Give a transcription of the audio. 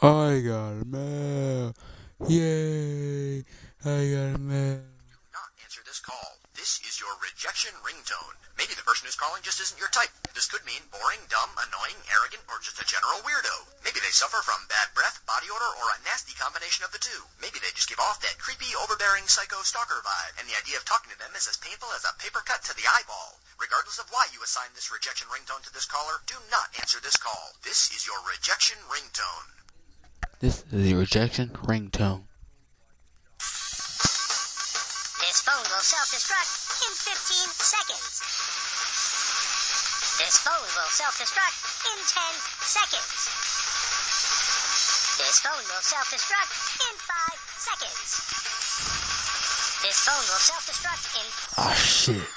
I got a mail. Yay! I got a mail. Do not answer this call. This is your rejection ringtone. Maybe the person who's calling just isn't your type. This could mean boring, dumb, annoying, arrogant, or just a general weirdo. Maybe they suffer from bad breath, body odor, or a nasty combination of the two. Maybe they just give off that creepy, overbearing psycho stalker vibe, and the idea of talking to them is as painful as a paper cut to the eyeball. Regardless of why you assign this rejection ringtone to this caller, do not answer this call. This is your rejection ringtone. This is the rejection ringtone. This phone will self-destruct in 15 seconds. This phone will self-destruct in 10 seconds. This phone will self-destruct in 5 seconds. This phone will self-destruct in... Ah, shit.